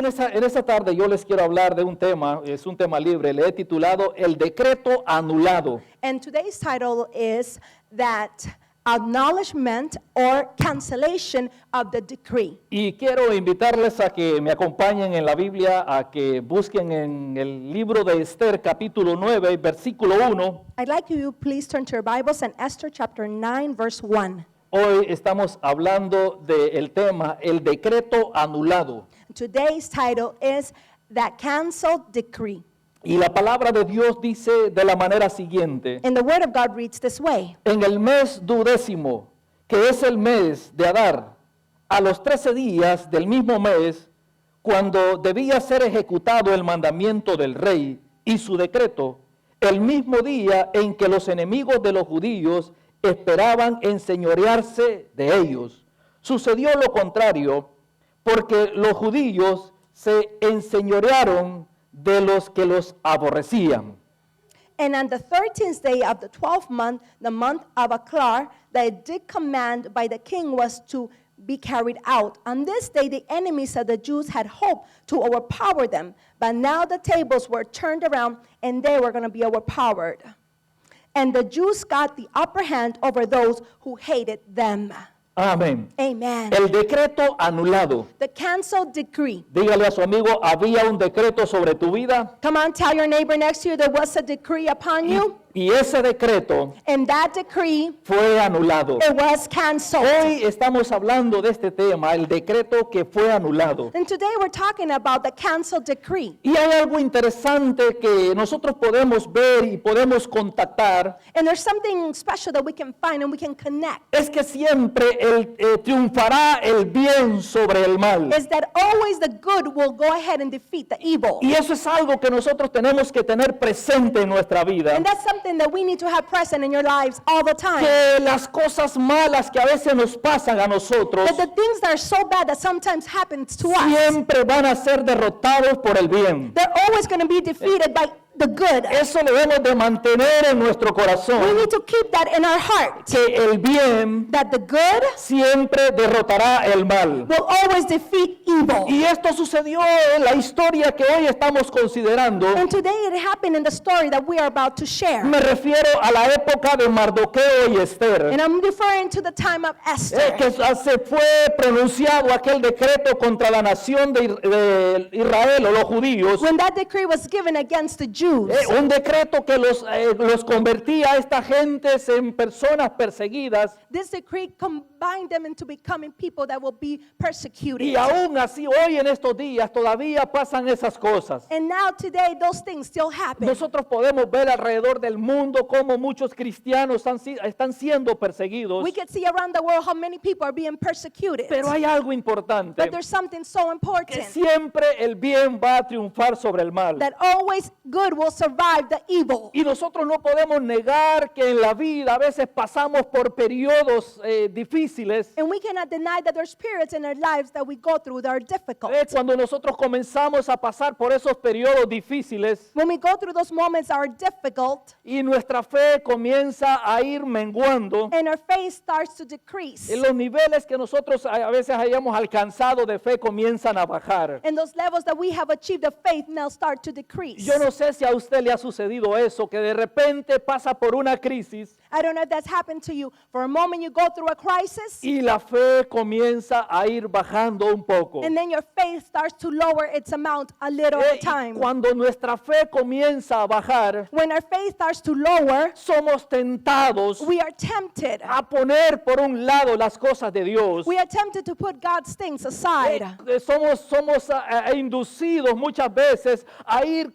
en esa tarde yo les quiero hablar de un tema, es un tema libre, le he titulado El decreto anulado. And today's title is that acknowledgement or cancellation of the decree. Y quiero invitarles a que me acompañen en la Biblia, a que busquen en el libro de Esther, capítulo 9, versículo 1. I'd like you to please turn to your Bibles and Esther chapter 9, verse 1. Hoy estamos hablando del tema El decreto anulado. Today's title is that canceled decree. Y la palabra de Dios dice de la manera siguiente: And the word of God reads this way. En el mes 12º, que es el mes de Adar, a los 13 días del mismo mes, cuando debía ser ejecutado el mandamiento del rey y su decreto, el mismo día en que los enemigos de los judíos esperaban enseñorearse de ellos, sucedió lo contrario, porque los judíos se enseñorearon de los que los aborrecían. And on the 13th day of the 12th month, the month of Adar, the did command by the king was to be carried out. On this day, the enemies of the Jews had hoped to overpower them, but now the tables were turned around and they were going to be overpowered. And the Jews got the upper hand over those who hated them. Amén. Amen. El decreto anulado. The canceled decree. Dígale a su amigo, había un decreto sobre tu vida. Come on, tell your neighbor next to you there was a decree upon you. Y ese decreto And that decree, fue anulado. it was canceled. Hoy estamos hablando de este tema, el decreto que fue anulado. And today we're talking about the canceled decree. Y hay algo interesante que nosotros podemos ver y podemos contactar, And there's something special that we can find and we can connect. es que siempre triunfará el bien sobre el mal. Is that always the good will go ahead and defeat the evil. Y eso es algo que nosotros tenemos que tener presente en nuestra vida. And that's something that we need to have present in your lives all the time. Que las cosas malas que a veces nos pasan a nosotros That the things that are so bad that sometimes happens to us, siempre van a ser derrotados por el bien. they're always going to be defeated by the good. Eso debemos de mantener en nuestro We corazón, need to keep that in our heart. que el bien That the good siempre derrotará el mal. will always defeat evil. Y esto sucedió en la historia que hoy estamos considerando. And today it happened in the story that we are about to share. Me refiero a la época de Mardoqueo y Esther, And I'm referring to the time of Esther. que se fue pronunciado aquel decreto contra la nación de Israel o los judíos. When that decree was given against the Jews. Un decreto que los convertía a esta gente en personas perseguidas. This decree combined them into becoming people that will be persecuted. Y aún así, hoy en estos días todavía pasan esas cosas. And now today those things still happen. Nosotros podemos ver alrededor del mundo cómo muchos cristianos están siendo perseguidos. We can see around the world how many people are being persecuted. Pero hay algo importante, But there's something so que important. siempre el bien va a triunfar sobre el mal. That always good will survive the evil. Y nosotros no podemos negar que en la vida a veces pasamos por periodos difíciles. And we cannot deny that there's periods in our lives that we go through that are difficult. Cuando nosotros comenzamos a pasar por esos periodos difíciles When we go through those moments that are difficult y nuestra fe comienza a ir menguando, and our faith starts to decrease. en los niveles que nosotros a veces hayamos alcanzado de fe comienzan a bajar. And those levels that we have achieved of faith now start to decrease. Yo no sé si a usted le ha sucedido eso, que de repente pasa por una crisis I don't know if that's happened to you. For a moment you go through a crisis y la fe comienza a ir bajando un poco. and then your faith starts to lower its amount a little at a Y time. cuando nuestra fe comienza a bajar, When our faith starts to lower, somos tentados we are tempted. a poner por un lado las cosas de Dios. We are tempted to put God's things aside. Somos inducidos muchas veces a ir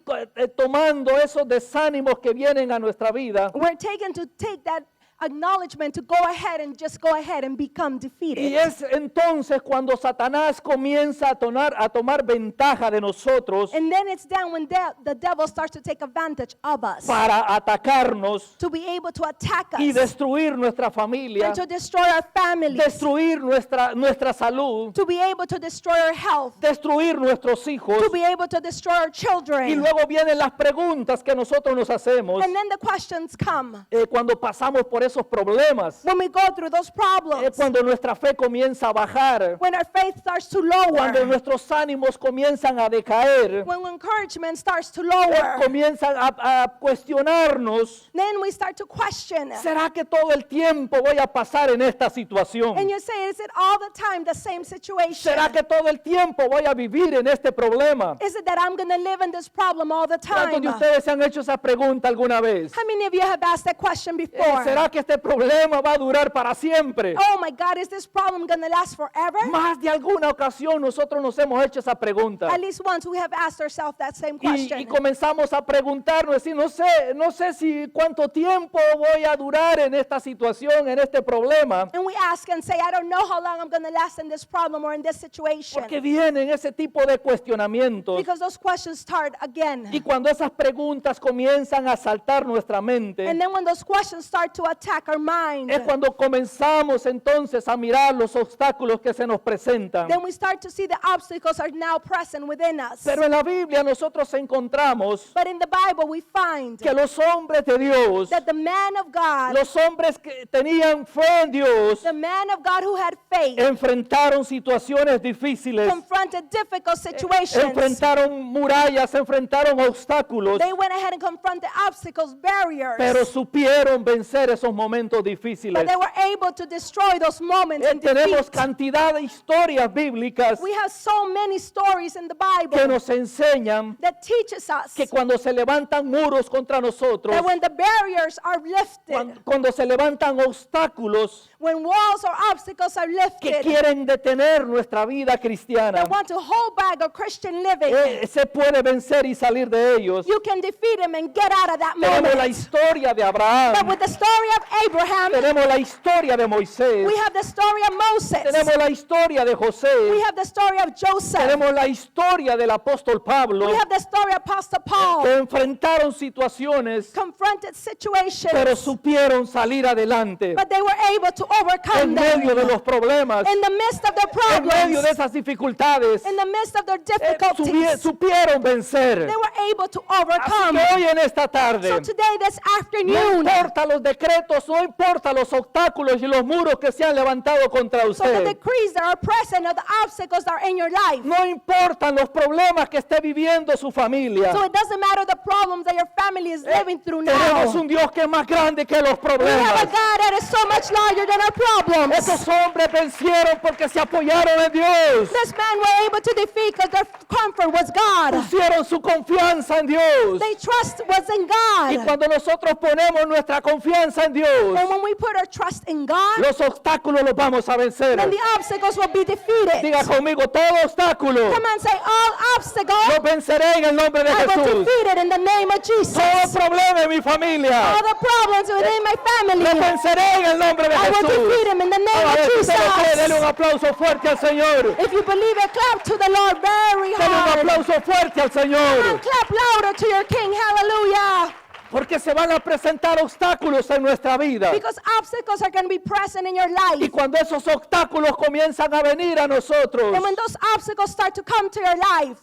tomando esos desánimos que vienen a nuestra vida. We're taken to take that acknowledgement to go ahead and just go ahead and become defeated. Y es entonces cuando Satanás comienza a tomar ventaja de nosotros And then it's then when the devil starts to take advantage of us para atacarnos to be able to attack us y destruir nuestra familia, and to destroy our families, destruir nuestra salud, to be able to destroy our health, destruir nuestros hijos. to be able to destroy our Y children. luego vienen las preguntas que nosotros nos hacemos And then the questions come. cuando pasamos por esos problemas, when we go through those es problems, cuando nuestra fe comienza a bajar, when our faith starts to cuando lower, nuestros ánimos comienzan a decaer, when encouragement starts to lower, comienzan a cuestionarnos, then we start to question. ¿será que todo el tiempo voy a pasar en esta situación? And you say, is it all the time the same situation? ¿Será que todo el tiempo voy a vivir en este problema? Is it that I'm going to live in this problem all the ¿Cuántos time? de ustedes se han hecho esa pregunta alguna vez? How many of you have asked that question before? ¿Será que este problema va a durar para siempre? Oh my God, is this problem going to last forever? Más de alguna ocasión nosotros nos hemos hecho esa pregunta. At least once we have asked ourselves that same Y question. comenzamos a preguntarnos, decir, no sé si cuánto tiempo voy a durar en esta situación, en este problema, And we ask and say, I don't know how long I'm going to last in this problem or in this situation. porque vienen ese tipo de cuestionamientos. Because those questions start again. Y cuando esas preguntas comienzan a asaltar nuestra mente, And then when those questions start to attack our mind, es cuando comenzamos entonces a mirar los obstáculos que se nos presentan. then we start to see the obstacles are now present within us. Pero en la Biblia nosotros encontramos But in the Bible we find que los hombres de Dios, that the man of God, los hombres que tenían fe en Dios, the man of God who had faith, enfrentaron situaciones difíciles, confronted difficult situations. enfrentaron murallas, enfrentaron obstáculos, They went ahead and confronted obstacles, barriers. pero supieron vencer esos momentos difíciles. But they were able to destroy those moments and Tenemos defeat. cantidad de historias bíblicas We have so many stories in the que Bible nos enseñan that teaches us que cuando se levantan muros contra nosotros, that when the barriers are lifted, cuando se levantan obstáculos when walls or obstacles are que lifted, quieren detener nuestra vida cristiana, that want to hold back our Christian living, se puede vencer y salir de ellos. you can defeat them and get out of that Tenemos la moment. historia de But Abraham, with the story of Abraham, tenemos la historia de Moisés, we have the story of Moses, tenemos la historia de we José, have the story of Joseph, tenemos la historia del apóstol Pablo, we have the story of Apostle Paul, que enfrentaron situaciones, confronted situations, pero supieron salir adelante but they were able to overcome en medio de them. los problemas, In the midst of their en medio de problems, esas dificultades, in the midst of their difficulties, supieron vencer. they were able to Así overcome. que hoy en esta tarde, So today, this no afternoon, importa los decretos, no importa los obstáculos y los muros que se han levantado contra so the usted. decrees that are present or the obstacles that are in your life, No importan los problemas que esté viviendo su familia. so it doesn't matter the problems that your family is living through now. Tenemos un Dios que es más grande que los We have a problemas. God that is so much larger than our problems. Esos hombres vencieron porque se apoyaron en Dios. This man were able to defeat because their comfort was God. Pusieron su confianza en Dios. Their trust was in Y God. cuando nosotros ponemos nuestra confianza en Dios, And when we put our trust in God, los obstáculos los vamos a vencer. then the obstacles will be defeated. Diga conmigo, todo obstáculo Come on, say, all obstacles, lo venceré en el nombre de I will Jesús. defeat it in the name of Jesus. Todo problema en mi familia All the problems within my lo family, venceré en el nombre de I will Jesús. defeat them in the name A of ver, si usted lo cree, dele un Jesus. aplauso fuerte al Señor. If you believe it, clap to the Lord very Dele un hard. aplauso fuerte al Come on, Señor. clap louder to your King. Hallelujah. Porque se van a presentar obstáculos en nuestra vida. Because obstacles are going to be present in your Y life. cuando esos obstáculos comienzan a venir a nosotros, And when those obstacles start to come to your life,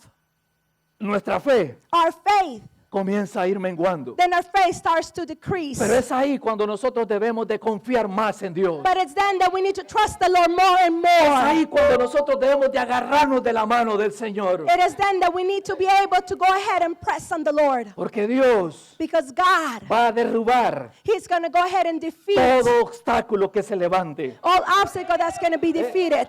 nuestra fe our faith, comienza a ir menguando. then our faith starts to decrease. Pero es ahí cuando nosotros debemos de confiar más en Dios. But it's then that we need to trust the Lord more and Es more. ahí cuando nosotros debemos de agarrarnos de la mano del Señor. It is then that we need to be able to go ahead and press on the Lord. Porque Dios Because God, va a derrubar He's going to go ahead and defeat todo obstáculo que se levante. all obstacle that's going to be defeated.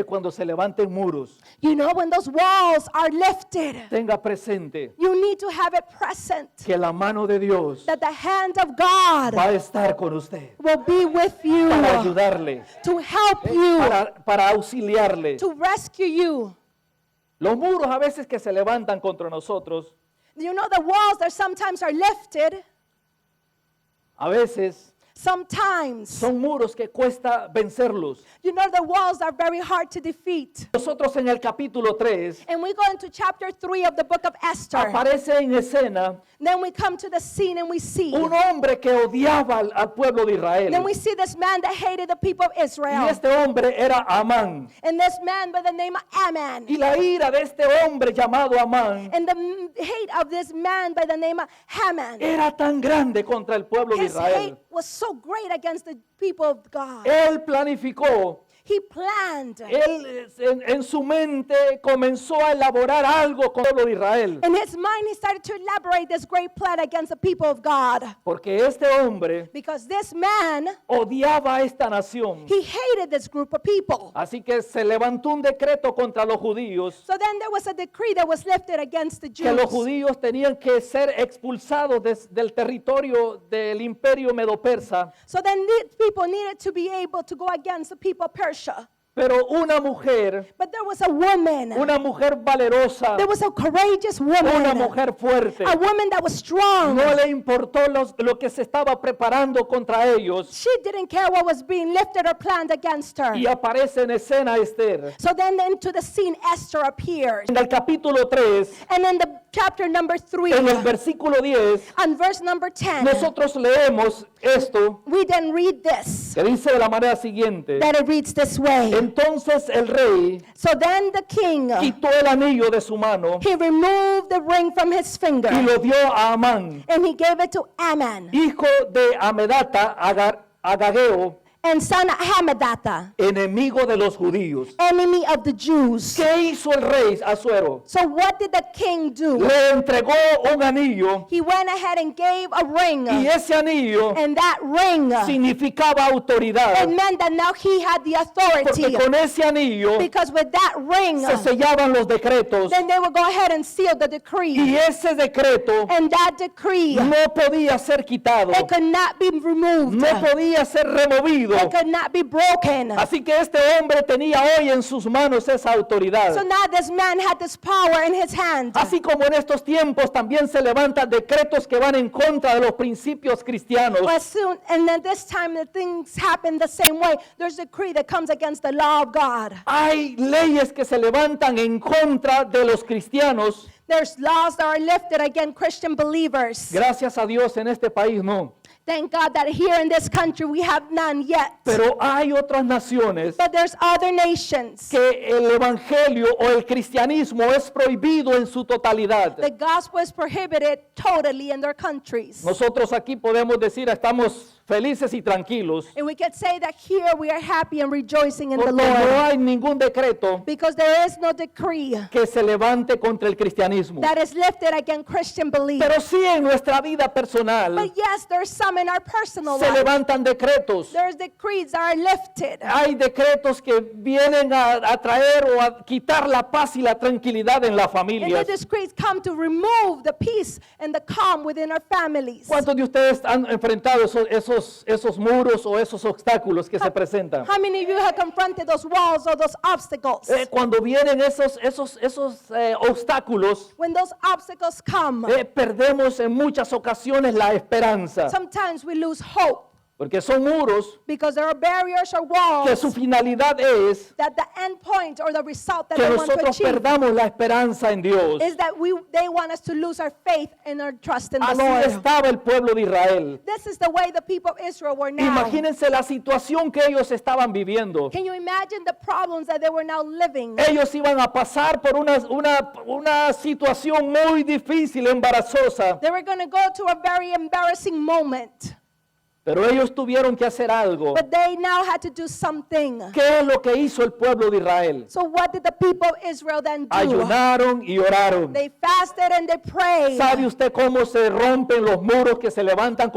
Cuando se levanten muros, You know, when those walls are lifted, tenga presente you need to have it present que la mano de Dios that the hand of God va a estar con usted will be with you para ayudarle, to help you, para auxiliarle. to rescue you. Los muros a veces que se levantan contra nosotros, You know, the walls that sometimes are lifted, a veces sometimes, son muros que cuesta vencerlos. you know, the walls are very hard to defeat. Nosotros en el capítulo 3 And we go into chapter 3 of the book of Esther. aparece en escena Then we come to the scene and we see. un hombre que odiaba al pueblo de Israel. Then we see this man that hated the people of Y Israel. este hombre era Amán. And this man by the name of Ammon. Y la ira de este hombre llamado Amán And the hate of this man by the name of Haman. era tan grande contra el pueblo de His hate Israel was so great against the people of God. Él planificó. He planned. Él en su mente comenzó a elaborar algo con el pueblo de Israel. In his mind, he started to elaborate this great plan against the people of God. Porque este hombre Because this man, odiaba a esta nación. he hated this group of people. Así que se levantó un decreto contra los judíos, So then there was a decree that was lifted against the que los Jews. judíos tenían que ser expulsados del territorio del imperio medo-persa. So then these people needed to be able to go against the people of Persia. Pero una mujer But there was a woman. valerosa, There was a courageous woman. una mujer fuerte, A woman that was strong. no le importó lo que se estaba preparando contra ellos. She didn't care what was being lifted or planned against her. Y aparece en escena Esther. So then into the scene Esther appears. En el capítulo 3, And in the chapter number 3, en el versículo 10, on verse number 10, nosotros leemos esto we then read this, que dice de la manera siguiente. that it reads this way. Entonces el rey So then the king, quitó el anillo de su mano he removed the ring from his finger, y lo dio a Amán, and he gave it to Ammon, hijo de Amedata, Agageo, and son of Hamadatha, enemigo de los judíos. enemy of the Jews. ¿Qué hizo el rey Asuero? So what did the king do? Le entregó un anillo He went ahead and gave a ring, y ese anillo and that ring, significaba autoridad, it meant that now he had the authority, porque con ese anillo because with that ring, se sellaban los decretos then they would go ahead and seal the y decree, ese decreto and that decree, no podía ser quitado, it could not be removed, no podía ser removido. it could not be broken. Así que este hombre tenía hoy en sus manos esa autoridad. So now this man had this power in his hand. Así como en estos tiempos también se levantan decretos que van en contra de los principios cristianos. But soon, and then this time the things happen the same way. There's a decree that comes against the law of God. Hay leyes que se levantan en contra de los cristianos. There's laws that are lifted against Christian believers. Gracias a Dios en este país no. Thank God that here in this country we have none yet. Pero hay otras naciones But there's other nations. que el evangelio o el cristianismo es prohibido en su totalidad. The gospel is prohibited totally in their countries. Nosotros aquí podemos decir estamos felices y tranquilos And we can say that here we are happy and rejoicing in the porque no Lord. hay ningún decreto Because there is no decree que se levante contra el cristianismo. that is lifted against Christian belief. Pero sí en nuestra vida personal But yes, there's some in our personal se life. levantan decretos. There's decrees that are lifted. Hay decretos que vienen a traer o a quitar la paz y la tranquilidad en las And the familias. decrees come to remove the peace and the calm within our families. ¿Cuántos de ustedes han enfrentado esos muros o esos obstáculos que se presentan? How many of you have confronted those walls or those obstacles? Cuando vienen esos obstáculos, When those obstacles come, perdemos en muchas ocasiones la esperanza, sometimes we lose hope porque son muros because there are barriers or que su walls finalidad es that the end point or the result that que they want to nosotros achieve perdamos la esperanza en Dios. is that they want us to lose our faith and our trust in the Así Lord. estaba el pueblo de Israel. This is the way the people of Israel were now. Imagínense la situación que ellos estaban viviendo. Can you imagine the problems that they were now living? Ellos iban a pasar por una situación muy difícil, embarazosa, They were going to go to a very embarrassing moment. pero ellos tuvieron que hacer algo. But they now had to do something. ¿Qué es lo que hizo el pueblo de Israel? So what did the people of Israel then do? Ayunaron y oraron. They fasted and they prayed. ¿Sabe usted cómo se rompen los muros que se levantan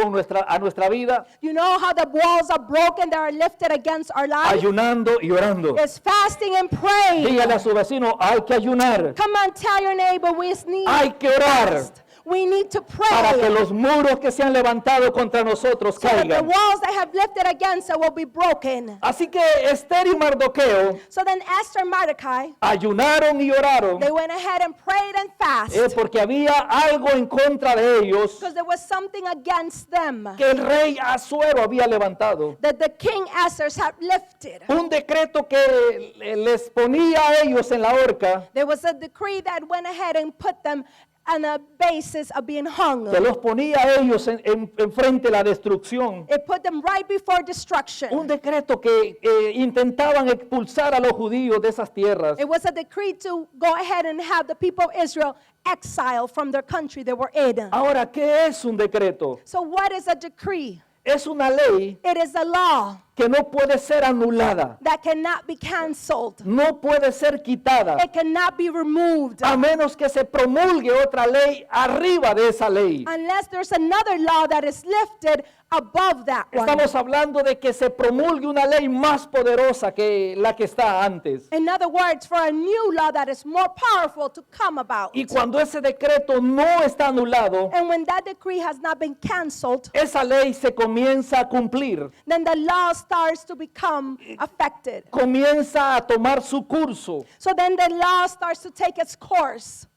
a nuestra vida? You know how the walls are broken that are lifted against our life? Ayunando y orando. It's fasting and praying. Dígale a su vecino, hay que ayunar, Come on, tell your neighbor we need hay que orar fast. We need to para que pray los muros que se han levantado contra nosotros so that the caigan. walls that have lifted against us will be broken. Así que Esther y Mardoqueo So then Esther and Mordecai, ayunaron y oraron they went ahead and prayed and fasted porque había algo en contra de ellos because there was something against them que el rey Asuero había levantado. that the king Esther had lifted. Un decreto que les ponía a ellos en la horca, There was a decree that went ahead and put them on a basis of being hung. que los ponía a ellos enfrente de la destrucción. It put them right before destruction. Un decreto que intentaban expulsar a los judíos de esas tierras. It was a decree to go ahead and have the people of Israel exiled from their country they were in. Ahora, ¿qué es un decreto? So what is a decree? es una ley It is a law que no puede ser anulada, that cannot be canceled. no puede ser quitada, It cannot be removed a menos que se promulgue otra ley arriba de esa ley. unless there's another law that is lifted above that one. Estamos hablando de que se promulgue una ley más poderosa que la que está antes. In other words, for a new law that is more powerful to come about. Y cuando ese decreto no está anulado, And when that decree has not been canceled, esa ley se comienza a cumplir, then the law starts to become affected. comienza a tomar su curso. So then the law starts to take its course.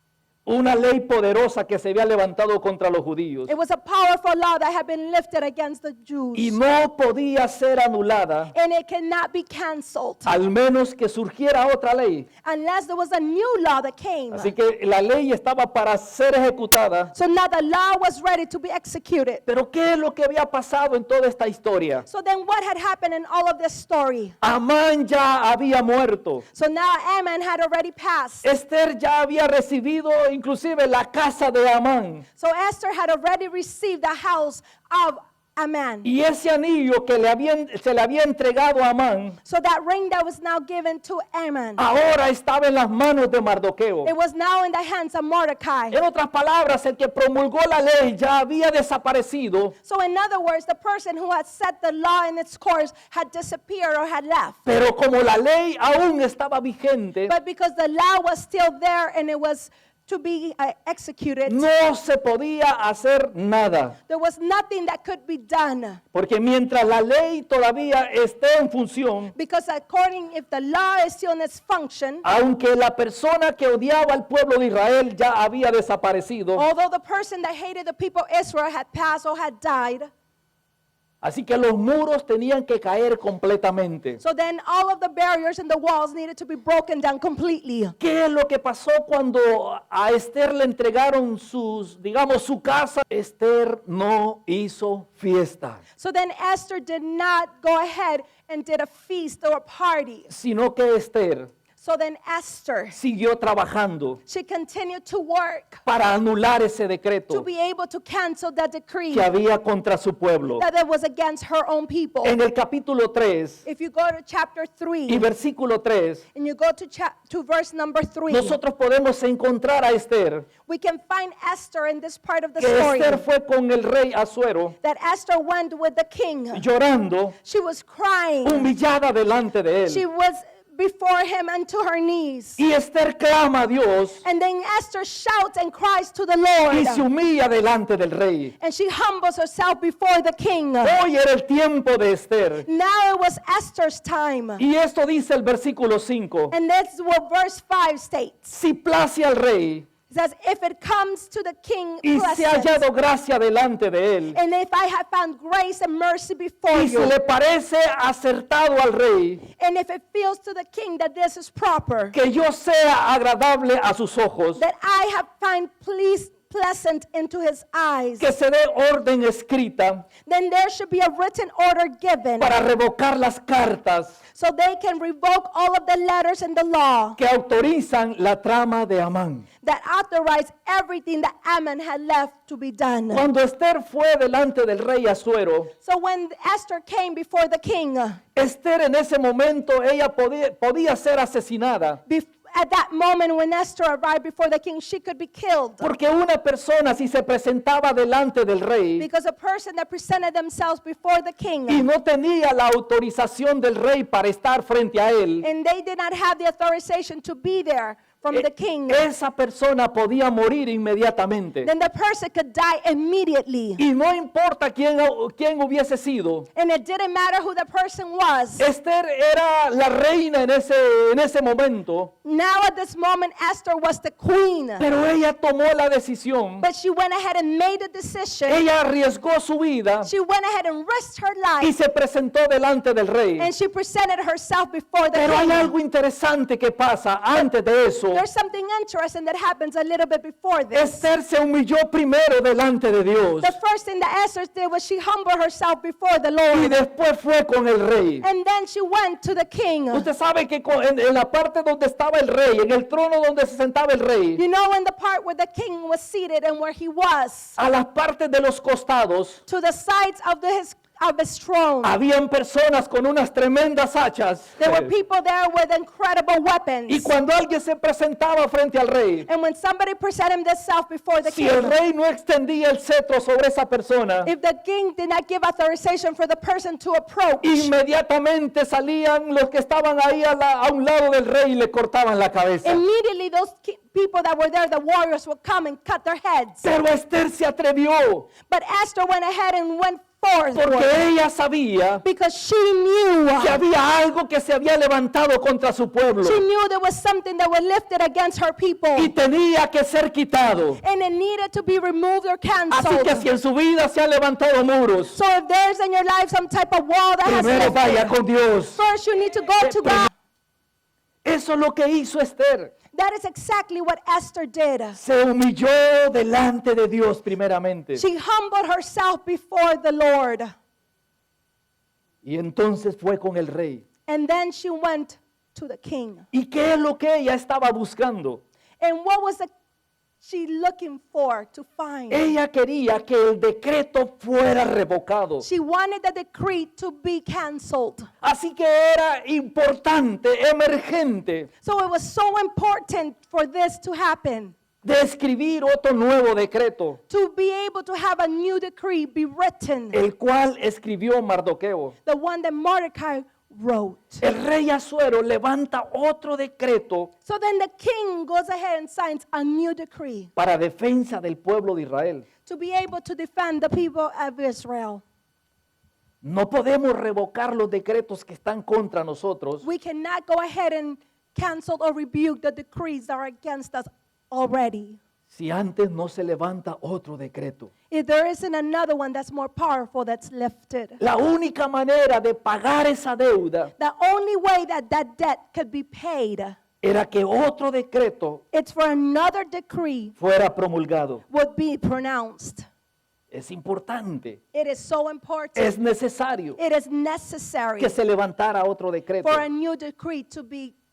Una ley poderosa que se había levantado contra los judíos It was a powerful law that had been lifted against the Jews. y no podía ser anulada And it cannot be canceled al menos que surgiera otra ley. unless there was a new law that came. Así que la ley estaba para ser ejecutada. So now the law was ready to be executed. Pero ¿qué es lo que había pasado en toda esta historia? So then what had happened in all of this story? Amán ya había muerto. So now Ammon had already passed. Esther ya había recibido inclusive la casa de Amán. So Esther had already received the house of Ammon. Y ese anillo que se le había entregado a Amán, So that ring that was now given to Ammon, ahora estaba en las manos de Mardoqueo. it was now in the hands of Mordecai. En otras palabras, el que promulgó la ley ya había desaparecido, So in other words, the person who had set the law in its course had disappeared or had left. pero como la ley aún estaba vigente, But because the law was still there and it was to be executed, no se podía hacer nada. there was nothing that could be done. Porque mientras la ley todavía esté en función, Because if the law is still in its function, aunque la persona que odiaba al pueblo de Israel ya había desaparecido, although the person that hated the people of Israel had passed or had died, así que los muros tenían que caer completamente. so then all of the barriers and the walls needed to be broken down completely. ¿Qué es lo que pasó cuando a Esther le entregaron su casa? Esther no hizo fiesta, So then Esther did not go ahead and did a feast or a party. sino que Esther So then Esther, siguió trabajando she continued to work para anular ese to decreto be able to cancel that decree que había contra su pueblo. that it was against her own people. En el capítulo 3 If you go to chapter 3 y versículo 3, and you go to verse number 3, nosotros podemos encontrar a Esther, we can find Esther in this part of the que story. Esther fue con el rey Asuero That Esther went with the king. llorando, She was crying. humillada delante de She él. was before him and to her knees. Y Esther clama a Dios And then Esther shouts and cries to the y se Lord. humilla delante del rey. And she humbles herself before the king. Hoy era el tiempo de Esther. Now it was Esther's time. Y esto dice el versículo 5. And that's what verse 5 states. Si place al rey It says, if it comes to the king y se ha pleasant, hallado gracia delante de él, and if I have found grace and mercy before y se you, le parece acertado al rey and if it feels to the king that this is proper, que yo sea agradable a sus ojos, that I have found pleasant into his eyes, que se dé orden escrita then there should be a written order given para revocar las cartas so they can revoke all of the letters in the law que autorizan la trama de Amán. that authorize everything that Ammon had left to be done. Cuando Esther fue delante del rey Asuero, So when Esther came before the king, Esther en ese momento ella podía ser asesinada. at that moment when Esther arrived before the king, she could be killed. Porque una persona si se presentaba delante del rey Because a person that presented themselves before the king y no tenía la autorización del rey para estar frente a él, and they did not have the authorization to be there from the king, esa persona podía morir inmediatamente. then the person could die immediately. Y no importa quién hubiese sido, And it didn't matter who the person was. Esther era la reina en ese momento, Now at this moment, Esther was the queen. pero ella tomó la decisión, But she went ahead and made a decision. ella arriesgó su vida She went ahead and risked her y life. se presentó delante del rey. And she presented herself before the Pero hay king. algo interesante que pasa antes de eso. There's something interesting that happens a little bit before this. Esther se humilló primero delante de Dios The first thing that Esther did was she humbled herself before the y Lord. después fue con el rey. And then she went to the king. Usted sabe que en la parte donde estaba el rey, en el trono donde se sentaba el rey, You know, in the part where the king was seated and where he was, a las partes de los costados to the sides of his of his throne. Habían personas con unas tremendas hachas. There were people there with incredible weapons. Y cuando alguien se presentaba frente al rey, And when somebody presented himself before the si el king, rey no extendía el cetro sobre esa persona, if the king did not give authorization for the person to approach, inmediatamente salían los que estaban ahí a un lado del rey y le cortaban la cabeza. immediately those people that were there, the warriors, would come and cut their heads. Pero Esther se atrevió But Esther went ahead and went forth porque ella sabía because she knew. que había algo que se había levantado contra su pueblo She knew there was something that was lifted against her people. y tenía que ser quitado. And it needed to be removed or Así canceled. que si en su vida se han levantado muros, So if there's in your life some type of wall that has primero vaya lifted, con Dios. first you need to go to God. Eso es lo que hizo Esther. That is exactly what Esther did. Se humilló delante de Dios primeramente. She humbled herself before the Lord. Y entonces fue con el rey. And then she went to the king. ¿Y qué es lo que ella estaba buscando? And what was she looking for to find? Ella quería que el decreto fuera revocado. She wanted the decree to be canceled. Así que era importante, emergente, So it was so important for this to happen, de escribir otro nuevo decreto, to be able to have a new decree be written, el cual escribió Mardoqueo. the one that Mordecai wrote. El rey Asuero levanta otro decreto So then the king goes ahead and signs a new decree para defensa del pueblo de Israel. to be able to defend the people of Israel. No podemos revocar los decretos que están contra nosotros We cannot go ahead and cancel or rebuke the decrees that are against us already. si antes no se levanta otro decreto. If there isn't another one that's more powerful that's lifted. La única manera de pagar esa deuda The only way that that debt could be paid, era que otro decreto it's for another decree fuera promulgado. would be pronounced. Es importante, It is so important. es necesario It is necessary que se levantara otro decreto for a new decree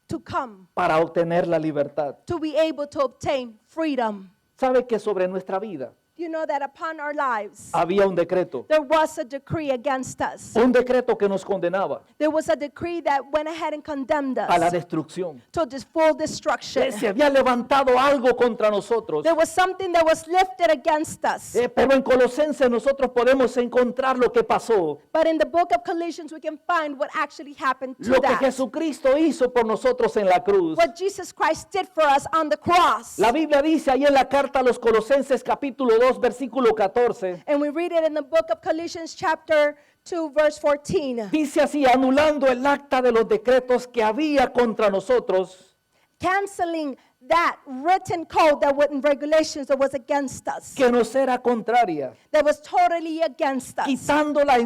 to come, para obtener la libertad. to be able to obtain freedom. ¿Sabe que sobre nuestra vida You know that upon our lives, había un decreto? there was a decree against us. Un decreto que nos condenaba There was a decree that went ahead and condemned a la us destrucción. to this full destruction. Se había levantado algo contra nosotros. There was something that was lifted against us. Pero en Colosenses nosotros podemos encontrar lo que pasó, But in the book of Colossians, we can find what actually happened to lo que that. Jesucristo hizo por nosotros en la cruz. What Jesus Christ did for us on the cross. La Biblia dice ahí en la carta a los Colosenses capítulo 2 versículo 14, And we read it in the book of Colossians chapter 2 verse 14. dice así, anulando el acta de los decretos que había contra nosotros, Canceling that written code that was in regulations that was against us. que nos era contraria, That was totally against us. quitándola de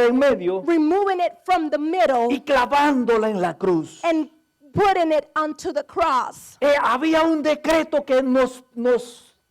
en medio Removing it from the middle y clavándola en la cruz. and putting it onto the cross. Había un decreto que nos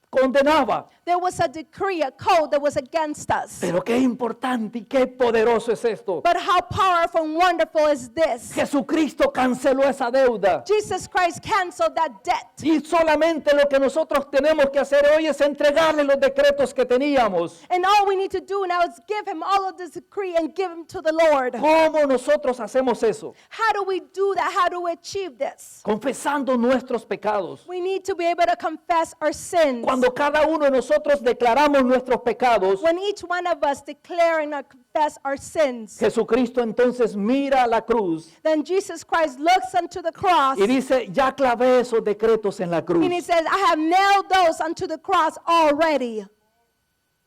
condenaba. There was a decree, a code that was against us. Pero qué importante y qué poderoso es esto. But how powerful and wonderful is this? Jesucristo canceló esa deuda. Jesus Christ canceled that debt. Y solamente lo que nosotros tenemos que hacer hoy es entregarle los decretos que teníamos. And all we need to do now is give him all of this decree and give him to the Lord. ¿Cómo nosotros hacemos eso? How do we do that? How do we achieve this? Confesando nuestros pecados. We need to be able to confess our sins. Cuando cada uno de nosotros declaramos nuestros pecados, When each one of us declare and confess our sins, Jesucristo entonces mira a la cruz then Jesus Christ looks unto the cross y dice, ya clavé esos decretos en la cruz. and he says, I have nailed those unto the cross already.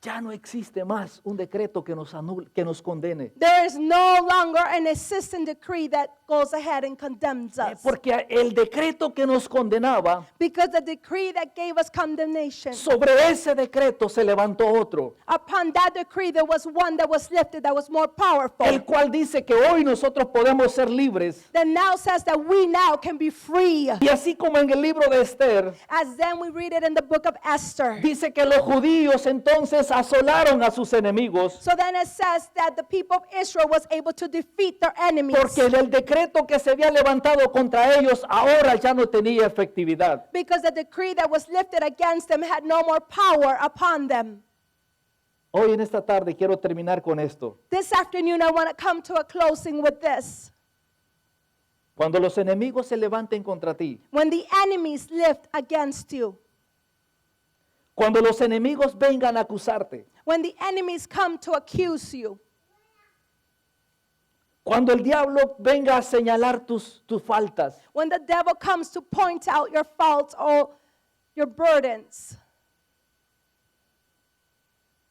Ya no existe más un decreto que nos condene. There is no longer an existing decree that goes ahead and condemns us. Porque el decreto que nos condenaba, Because the decree that gave us condemnation, sobre ese decreto se levantó otro, upon that decree there was one that was lifted that was more powerful. el cual dice que hoy nosotros podemos ser libres. That now says that we now can be free. Y así como en el libro de Esther, As then we read it in the book of Esther. dice que los judíos entonces asolaron a sus enemigos, So then it says that the people of Israel was able to defeat their enemies. porque el decreto que se había levantado contra ellos ahora ya no tenía efectividad. Because the decree that was lifted against them had no more power upon them. Hoy en esta tarde quiero terminar con esto. This afternoon, I want to come to a closing with this. Cuando los enemigos se levanten contra ti, When the enemies lift against you, cuando los enemigos vengan a acusarte, when the enemies come to accuse you, cuando el diablo venga a señalar tus faltas, when the devil comes to point out your faults or your burdens,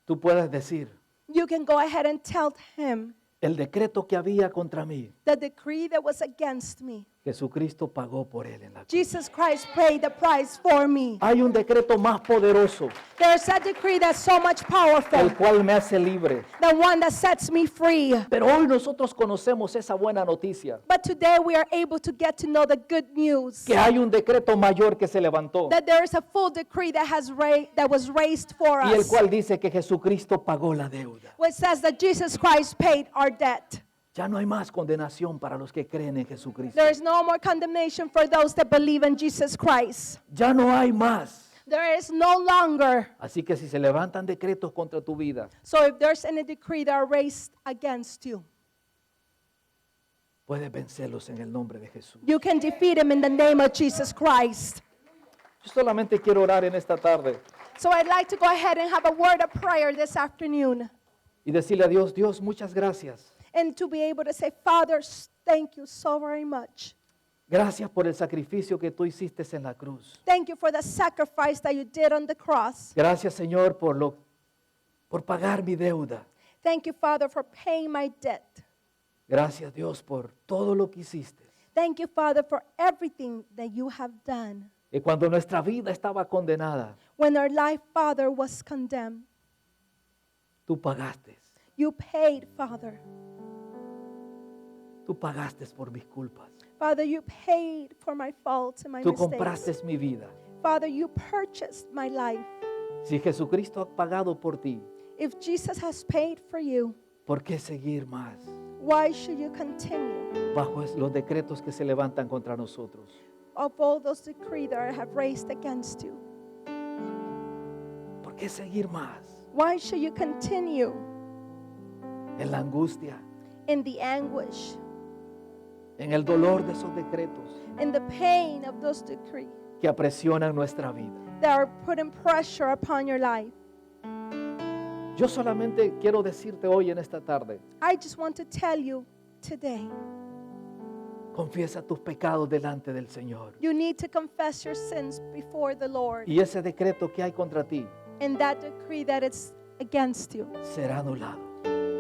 tú puedes decir, you can go ahead and tell him el decreto que había contra mí, the decree that was against me. Jesucristo pagó por él en la cruz. Jesus Christ paid the price for me. Hay un decreto más poderoso, There's a decree that's so much powerful, el cual me hace libre. the one that sets me free. Pero hoy nosotros conocemos esa buena noticia, But today we are able to get to know the good news que hay un decreto mayor que se levantó that there is a full decree that was raised for y el us, cual dice que Jesucristo pagó la deuda. which says that Jesus Christ paid our debt. Ya no hay más condenación para los que creen en Jesucristo. There is no more condemnation for those that believe in Jesus Christ. Ya no hay más. There is no longer. Así que si se levantan decretos contra tu vida, So if there's any decree that are raised against you, puedes vencerlos en el nombre de Jesús. you can defeat them in the name of Jesus Christ. Yo solamente quiero orar en esta tarde So I'd like to go ahead and have a word of prayer this afternoon y decirle a Dios, Dios, muchas gracias. and to be able to say, Father, thank you so very much. Gracias por el sacrificio que tú hiciste en la cruz. Thank you for the sacrifice that you did on the cross. Gracias, Señor, por pagar mi deuda. Thank you, Father, for paying my debt. Gracias, Dios, por todo lo que hiciste. Thank you, Father, for everything that you have done. Y cuando nuestra vida estaba condenada, When our life, Father, was condemned, tú pagaste. you paid, Father. Tú pagaste por mis culpas. Father, you paid for my faults and my Tú mistakes. compraste mi vida. Father, you purchased my life. Si Jesucristo ha pagado por ti, If Jesus has paid for you, ¿por qué seguir más why should you continue bajo los decretos que se levantan contra nosotros? of all those decrees that I have raised against you? ¿Por qué seguir más Why should you continue en la angustia, in the anguish, en el dolor de esos decretos in the pain of those decrees que apresionan nuestra vida? that are putting pressure upon your life? Yo solamente quiero decirte hoy en esta tarde, I just want to tell you today, confiesa tus pecados delante del Señor. you need to confess your sins before the Lord. Y ese decreto que hay contra ti And that decree that it's against you, será anulado.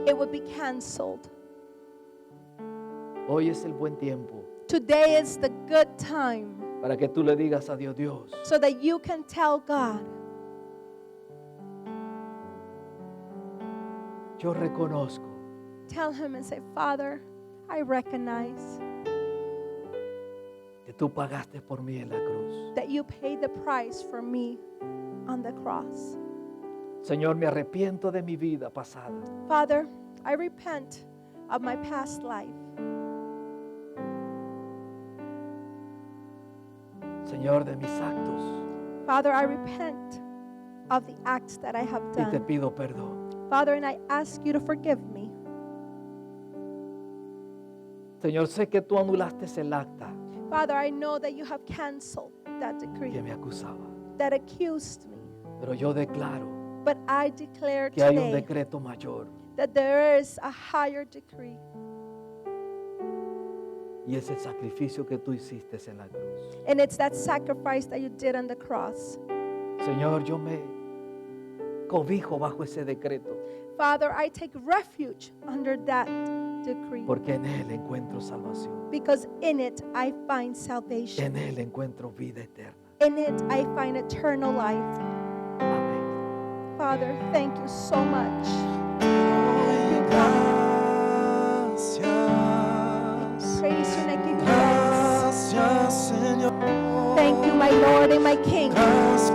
it will be canceled. Hoy es el buen tiempo Today is the good time para que tú le digas a Dios, Dios, so that you can tell God, yo reconozco tell him and say, Father, I recognize que tú pagaste por mí en la cruz. that you paid the price for me on the cross. Señor, me arrepiento de mi vida pasada. Father, I repent of my past life. Señor, de mis actos. Father, I repent of the acts that I have Y te done. pido perdón. Father, and I ask you to forgive me. Señor, sé que tú anulaste el acta Father, I know that you have canceled that que decree me acusaba. that accused me. Pero yo declaro But I declare que hay un today decreto mayor. that there is a higher decree. Y es el sacrificio que tú hiciste en la cruz. And it's that sacrifice that you did on the cross. Señor, yo me cobijo bajo ese decreto. Father, I take refuge under that decree Porque en Él encuentro salvación. because in it I find salvation. En Él encuentro vida eterna. In it I find eternal life. Amén. Father, thank you so much. Thank you, God. Gracias, Praise you and I give you thanks. gracias, Señor. Thank you, my Lord and my King. Gracias,